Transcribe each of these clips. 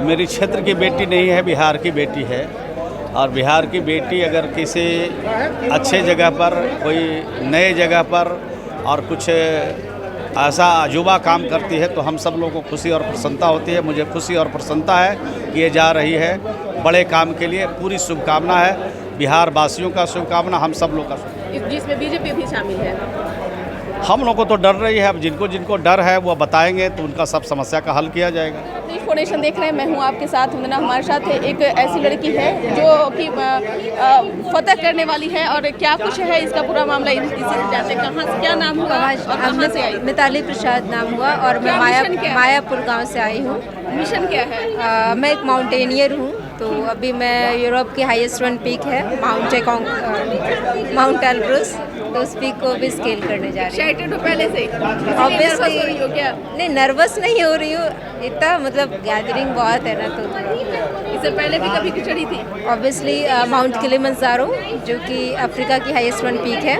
मेरी क्षेत्र की बेटी नहीं है, बिहार की बेटी है। और बिहार की बेटी अगर किसी अच्छे जगह पर, कोई नए जगह पर और कुछ ऐसा अजूबा काम करती है तो हम सब लोगों को खुशी और प्रसन्नता होती है। मुझे खुशी और प्रसन्नता है कि ये जा रही है बड़े काम के लिए। पूरी शुभकामना है, बिहार वासियों का शुभकामना, हम सब लोग का। जिसमें बीजेपी भी शामिल है। हम लोगों को तो डर रही है, अब जिनको जिनको डर है वो बताएंगे तो उनका सब समस्या का हल किया जाएगा। फाउंडेशन देख रहे हैं, मैं हूं आपके साथ। वंदना हमारे साथ है, एक ऐसी लड़की है जो कि फतह करने वाली है। और क्या कुछ है इसका पूरा मामला, इसी से जानते हैं। कहाँ से, क्या नाम हुआ और कहाँ से आई? मिताली प्रसाद नाम हुआ और मैं मायापुर गांव से आई हूँ। मिशन क्या है? मैं एक माउंटेनियर हूँ। तो अभी मैं यूरोप की हाईएस्ट वन पीक है माउंट एल्ब्रुस, तो उस पीक को भी स्केल करने जा रही हूँ। एक्साइटेड हो पहले से? ऑब्वियसली हो रही हो क्या? नहीं, नर्वस नहीं हो रही हूँ, इतना मतलब गैदरिंग बहुत है ना, तो इससे पहले भी कभी चढ़ी थी? ऑब्वियसली माउंट किलिमंजारो जो कि अफ्रीका की हाईएस्ट वन पीक है,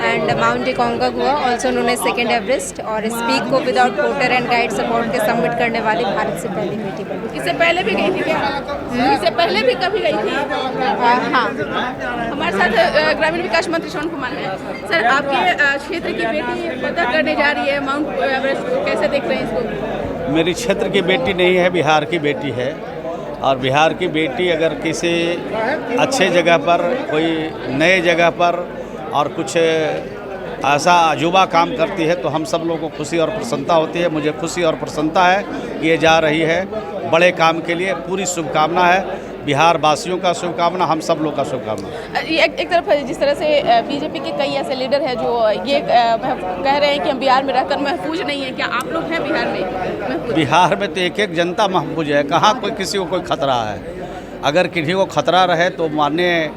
and mount Aconcagua also known as second Everest. और इस पीक को without porter and guide support के सबमिट करने वाली भारत से पहली बेटी बनी। इससे पहले भी गई थी क्या? इससे पहले भी कभी गई थी? हाँ। हमारे साथ ग्रामीण विकास मंत्री श्रवण कुमार हैं। सर, आपके क्षेत्र की बेटी फतह करने जा रही है माउंट एवरेस्ट को, कैसे देख रहे हैं इसको? मेरी क्षेत्र की बेटी नहीं है, बिहार की बेटी है। और बिहार की बेटी अगर किसी अच्छे जगह पर, कोई नए जगह पर और कुछ ऐसा अजूबा काम करती है तो हम सब लोगों को खुशी और प्रसन्नता होती है। मुझे खुशी और प्रसन्नता है कि ये जा रही है बड़े काम के लिए। पूरी शुभकामना है, बिहार वासियों का शुभकामना, हम सब लोग का शुभकामना। एक तरफ जिस तरह से बीजेपी के कई ऐसे लीडर हैं जो ये कह रहे हैं कि हम बिहार में रहकर महफूज नहीं है, क्या आप लोग हैं बिहार में? बिहार में तो एक एक जनता महफूज है, कहाँ कोई किसी को कोई खतरा है। अगर किसी को खतरा रहे तो माननीय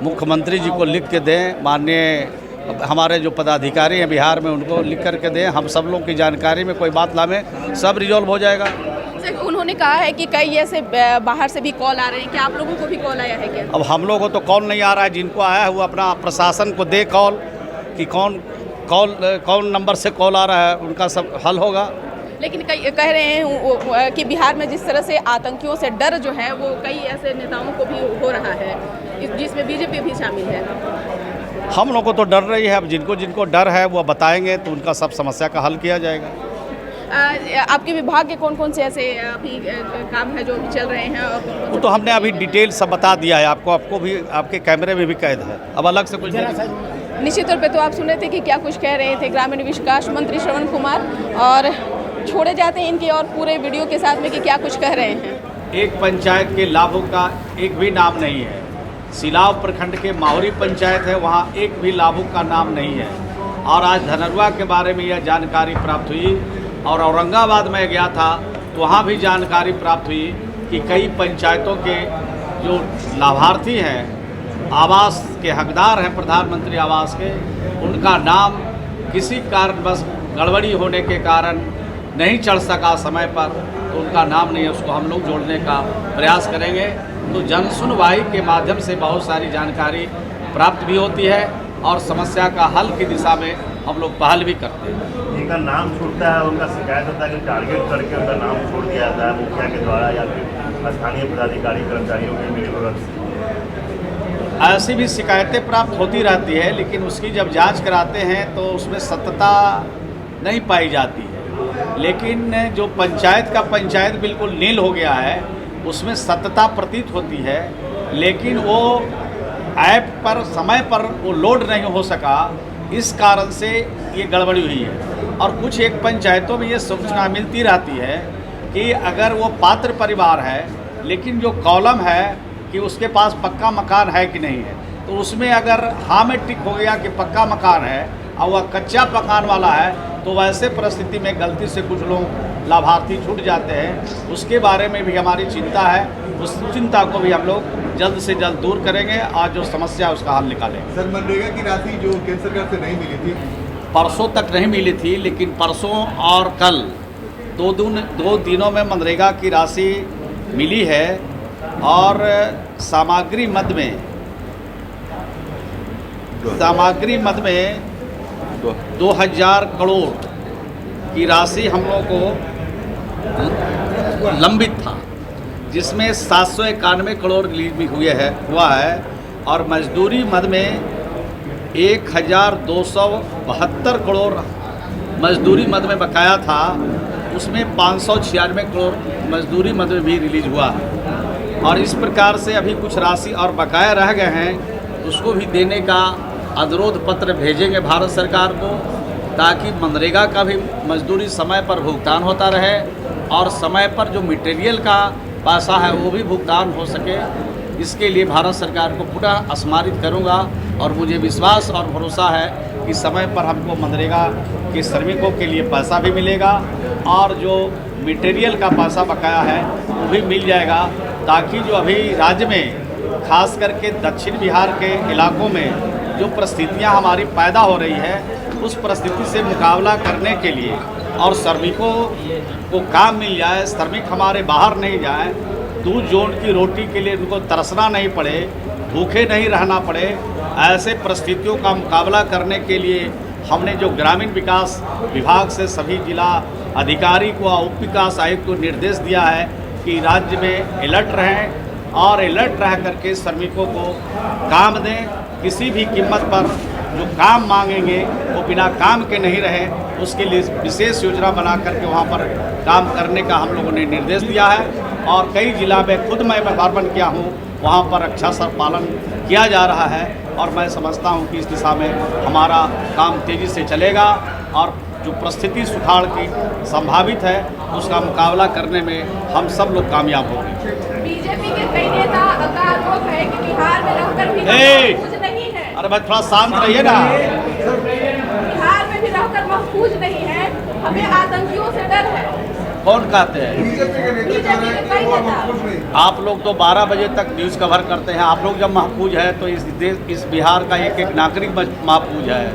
मुख्यमंत्री जी को लिख के दें, माननीय हमारे जो पदाधिकारी हैं बिहार में उनको लिख करके दें। हम सब लोग की जानकारी में कोई बात लावें, सब रिजॉल्व हो जाएगा। उन्होंने कहा है कि कई ऐसे बाहर से भी कॉल आ रहे हैं, क्या आप लोगों को भी कॉल आया है क्या? अब हम लोगों को तो कॉल नहीं आ रहा है, जिनको आया है वो अपना प्रशासन को दे कॉल कि कौन नंबर से कॉल आ रहा है, उनका सब हल होगा। लेकिन कई कह रहे हैं कि बिहार में जिस तरह से आतंकियों से डर जो है वो कई ऐसे नेताओं को भी हो रहा है, जिसमें बीजेपी भी शामिल है। हम लोग को तो डर रही है, अब जिनको जिनको डर है वो बताएंगे तो उनका सब समस्या का हल किया जाएगा। आपके विभाग के कौन कौन से ऐसे अभी काम है जो अभी चल रहे हैं? और वो तो हमने अभी डिटेल सब बता दिया है आपको भी, आपके कैमरे में भी कैद है, अब अलग से कुछ निश्चित तौर पे तो आप सुन रहे थे कि क्या कुछ कह रहे थे ग्रामीण विकास मंत्री श्रवण कुमार। और छोड़े जाते हैं इनके और पूरे वीडियो के साथ में कि क्या कुछ कह रहे हैं। एक पंचायत के लाभों का एक भी नाम नहीं है। सिलाव प्रखंड के माहौरी पंचायत है, वहाँ एक भी लाभुक का नाम नहीं है। और आज धनरुआ के बारे में यह जानकारी प्राप्त हुई। और औरंगाबाद में गया था तो वहाँ भी जानकारी प्राप्त हुई कि कई पंचायतों के जो लाभार्थी हैं, आवास के हकदार हैं, प्रधानमंत्री आवास के, उनका नाम किसी कारणवश गड़बड़ी होने के कारण नहीं चढ़ सका समय पर, तो उनका नाम नहीं है, उसको हम लोग जोड़ने का प्रयास करेंगे। तो जन सुनवाई के माध्यम से बहुत सारी जानकारी प्राप्त भी होती है और समस्या का हल की दिशा में हम लोग पहल भी करते हैं। जिनका नाम छूटता है उनका शिकायत होता है कि टारगेट करके उनका नाम छोड़ दिया जाता है मुखिया के द्वारा या फिर स्थानीय पदाधिकारी कर्मचारियों के मिलीभगत से। ऐसी भी शिकायतें प्राप्त होती रहती है, लेकिन उसकी जब जांच कराते हैं तो उसमें सत्यता नहीं पाई जाती है। लेकिन जो पंचायत का पंचायत बिल्कुल नील हो गया है, उसमें सत्यता प्रतीत होती है, लेकिन वो ऐप पर समय पर वो लोड नहीं हो सका, इस कारण से ये गड़बड़ी हुई है। और कुछ एक पंचायतों में ये सूचना मिलती रहती है कि अगर वो पात्र परिवार है, लेकिन जो कॉलम है कि उसके पास पक्का मकान है कि नहीं है, तो उसमें अगर हाँ में टिक हो गया कि पक्का मकान है और वह कच्चा मकान वाला है, तो वैसे परिस्थिति में गलती से कुछ लोग लाभार्थी छूट जाते हैं। उसके बारे में भी हमारी चिंता है, उस चिंता को भी हम लोग जल्द से जल्द दूर करेंगे और जो समस्या है उसका हल निकालेंगे। सर, मनरेगा की राशि जो केंद्र सरकार से नहीं मिली थी, परसों तक नहीं मिली थी, लेकिन परसों और कल दो दिनों में मनरेगा की राशि मिली है। और सामग्री मद में 2000 करोड़ की राशि हम लोग को लंबित था, जिसमें 791 करोड़ रिलीज हुआ है और मजदूरी मद में 1272 करोड़ मजदूरी मद में बकाया था, उसमें 596 करोड़ मजदूरी मद में भी रिलीज हुआ है। और इस प्रकार से अभी कुछ राशि और बकाया रह गए हैं, उसको भी देने का अनुरोध पत्र भेजेंगे भारत सरकार को, ताकि मनरेगा का भी मजदूरी समय पर भुगतान होता रहे और समय पर जो मटेरियल का पैसा है वो भी भुगतान हो सके। इसके लिए भारत सरकार को पुनः स्मारित करूंगा और मुझे विश्वास और भरोसा है कि समय पर हमको मनरेगा के श्रमिकों के लिए पैसा भी मिलेगा और जो मटेरियल का पैसा बकाया है वो भी मिल जाएगा, ताकि जो अभी राज्य में खास करके दक्षिण बिहार के इलाकों में जो परिस्थितियां हमारी पैदा हो रही है, उस परिस्थिति से मुकाबला करने के लिए और श्रमिकों को काम मिल जाए, श्रमिक हमारे बाहर नहीं जाए, दूध जोन की रोटी के लिए उनको तरसना नहीं पड़े, भूखे नहीं रहना पड़े, ऐसे परिस्थितियों का मुकाबला करने के लिए हमने जो ग्रामीण विकास विभाग से सभी जिला अधिकारी को और उप विकास आयुक्त को निर्देश दिया है कि राज्य में अलर्ट रहें और अलर्ट रह करके श्रमिकों को काम दें। किसी भी कीमत पर जो काम मांगेंगे वो बिना काम के नहीं रहे, उसके लिए विशेष योजना बना करके वहाँ पर काम करने का हम लोगों ने निर्देश दिया है। और कई जिला में खुद मैं भ्रमण किया हूँ, वहाँ पर अच्छा सा पालन किया जा रहा है और मैं समझता हूँ कि इस दिशा में हमारा काम तेज़ी से चलेगा और जो परिस्थिति सुखाड़ की संभावित है उसका मुकाबला करने में हम सब लोग कामयाब होंगे। बीजेपी के कई नेता का आरोप है कि बिहार में रहकर भी महफूज नहीं है। अरे भाई थोड़ा शांत रहिए ना। बिहार में भी रहकर महफूज नहीं है, हमें आतंकियों से डर है। कौन कहते हैं? बीजेपी के नेता कह रहे हैं कि वो महफूज नहीं। आप लोग तो 12 बजे तक न्यूज़ कवर करते हैं। आप लोग जब महफूज है तो इस बिहार का एक एक नागरिक महफूज है,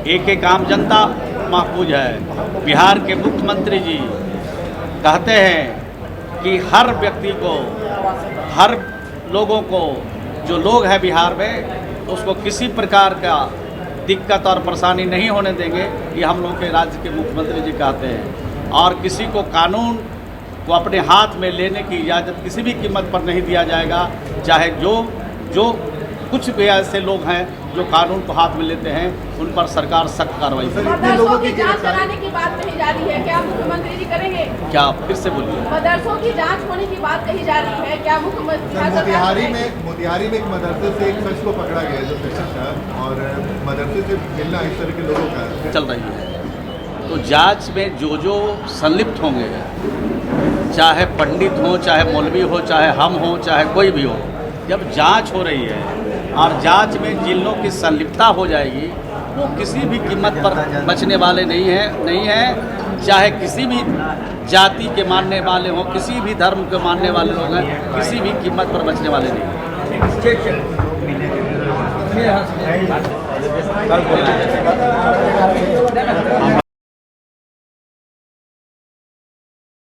एक एक आम जनता महफूज है। बिहार के मुख्यमंत्री जी कहते हैं कि हर व्यक्ति को, हर लोगों को, जो लोग हैं बिहार में, उसको किसी प्रकार का दिक्कत और परेशानी नहीं होने देंगे, ये हम लोग के राज्य के मुख्यमंत्री जी कहते हैं। और किसी को कानून को अपने हाथ में लेने की इजाज़त किसी भी कीमत पर नहीं दिया जाएगा, चाहे जो कुछ भी ऐसे लोग हैं जो कानून को हाथ में लेते हैं, उन पर सरकार सख्त कार्रवाई करेगी। मदरसों की जांच कराने की बात कही जा रही है, क्या मुख्यमंत्री जी करेंगे? क्या फिर से बोलिए? मदरसों की जांच होने की बात कही जा रही है, क्या मुख्यमंत्री? मोतिहारी में एक मदरसे से एक शख्स को पकड़ा गया जो शिक्षक था और मदरसे से मिलना इस तरह के लोगों का चल रही है। तो जांच में जो संलिप्त होंगे, चाहे पंडित हो, चाहे मौलवी हो, चाहे हम हो, चाहे कोई भी हो, जब जांच हो रही है और जांच में जिन लोगों की संलिप्तता हो जाएगी, वो किसी भी कीमत पर बचने वाले नहीं हैं, चाहे किसी भी जाति के मानने वाले हों, किसी भी धर्म के मानने वाले लोग हैं, किसी भी कीमत पर बचने वाले नहीं हैं।